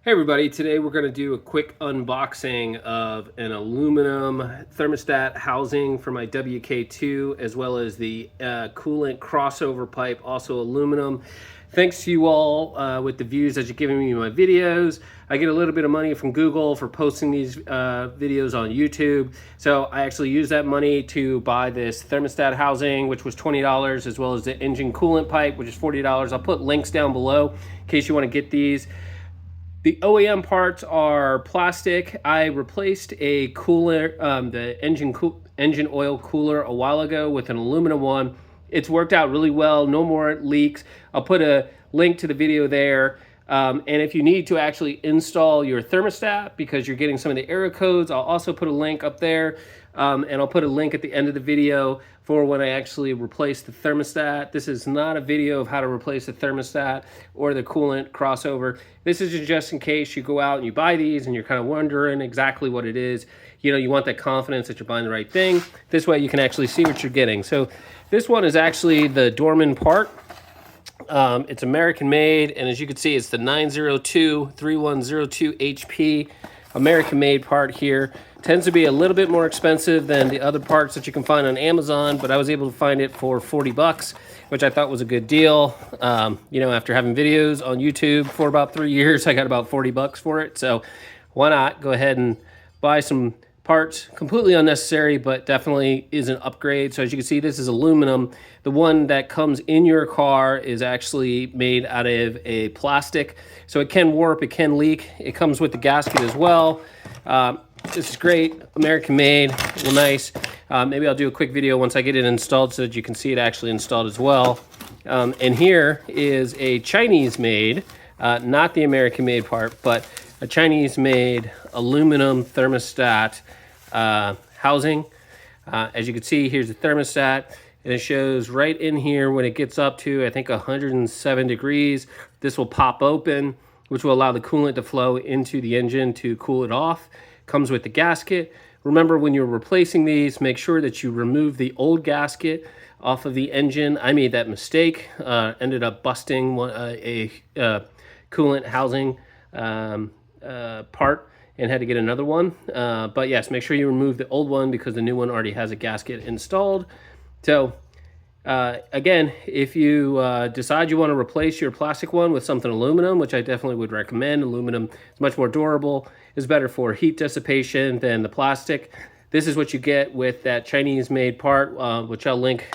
Hey everybody, today we're going to do a quick unboxing of an aluminum thermostat housing for my WK2 as well as the coolant crossover pipe, also aluminum. Thanks to you all with the views that you're giving me in my videos. I get a little bit of money from Google for posting these videos on YouTube. So I actually use that money to buy this thermostat housing, which was $20, as well as the engine coolant pipe, which is $40. I'll put links down below in case you want to get these. The OEM parts are plastic. I replaced a cooler, the engine oil cooler a while ago with an aluminum one. It's worked out really well, no more leaks. I'll put a link to the video there. And if you need to actually install your thermostat because you're getting some of the error codes, I'll also put a link up there. And I'll put a link at the end of the video for when I actually replace the thermostat. This is not a video of how to replace the thermostat or the coolant crossover. This is just in case you go out and you buy these and you're kind of wondering exactly what it is. You know, you want that confidence that you're buying the right thing. This way you can actually see what you're getting. So this one is actually the Dorman part. It's American made, and as you can see, it's the 902-3102 HP American made part here. Tends to be a little bit more expensive than the other parts that you can find on Amazon, but I was able to find it for 40 bucks, which I thought was a good deal. You know, after having videos on YouTube for about 3 years, I got about 40 bucks for it. So why not go ahead and buy some parts? Completely unnecessary, but definitely is an upgrade. So as you can see, this is aluminum. The one that comes in your car is actually made out of a plastic. So it can warp, it can leak. It comes with the gasket as well. This is great, American made, well, nice. Maybe I'll do a quick video once I get it installed so that you can see it actually installed as well. And here is a Chinese made, not the American made part, but a Chinese made aluminum thermostat housing. As you can see, here's the thermostat, and it shows right in here when it gets up to, I think, 107 degrees. This will pop open, which will allow the coolant to flow into the engine to cool it off. Comes with the gasket. Remember, when you're replacing these, make sure that you remove the old gasket off of the engine. I made that mistake. Ended up busting a coolant housing part and had to get another one. But yes, make sure you remove the old one because the new one already has a gasket installed. So again, if you decide you want to replace your plastic one with something aluminum, which I definitely would recommend, aluminum is much more durable, is better for heat dissipation than the plastic. This is what you get with that Chinese made part, which I'll link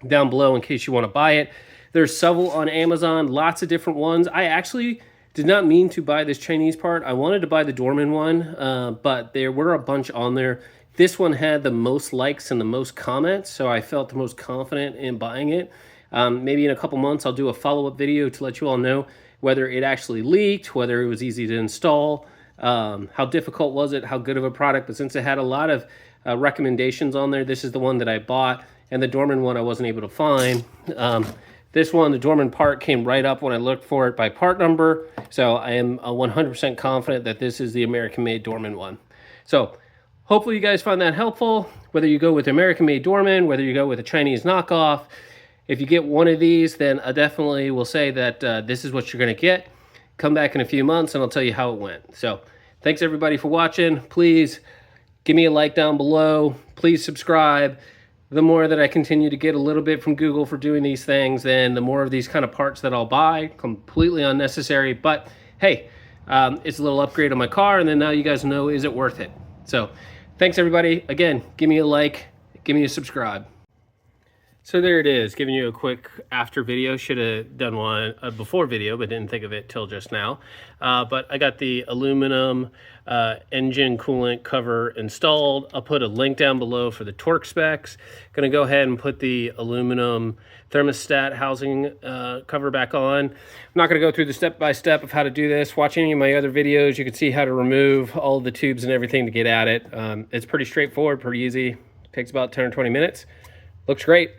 down below in case you want to buy it. There's several on Amazon, lots of different ones. I actually did not mean to buy this Chinese part. I wanted to buy the Dorman one, but there were a bunch on there. This one had the most likes and the most comments, so I felt the most confident in buying it. Maybe in a couple months I'll do a follow-up video to let you all know whether it actually leaked, whether it was easy to install, how difficult was it, how good of a product. But since it had a lot of recommendations on there, this is the one that I bought, and the Dorman one I wasn't able to find. This one, the Dorman part, came right up when I looked for it by part number, so I am 100% confident that this is the American-made Dorman one. So hopefully you guys find that helpful, whether you go with American-made Dorman, whether you go with a Chinese knockoff. If you get one of these, then I definitely will say that this is what you're going to get. Come back in a few months and I'll tell you how it went. So thanks everybody for watching. Please give me a like down below. Please subscribe. The more that I continue to get a little bit from Google for doing these things, then the more of these kind of parts that I'll buy. Completely unnecessary, but hey, it's a little upgrade on my car, and then now you guys know, is it worth it? So thanks everybody. Again, give me a like, give me a subscribe. So there it is, giving you a quick after video. Should have done one before video, but didn't think of it till just now. But I got the aluminum engine coolant cover installed. I'll put a link down below for the torque specs. Gonna go ahead and put the aluminum thermostat housing cover back on. I'm not gonna go through the step-by-step of how to do this. Watch any of my other videos. You can see how to remove all the tubes and everything to get at it. It's pretty straightforward, pretty easy. Takes about 10 or 20 minutes. Looks great.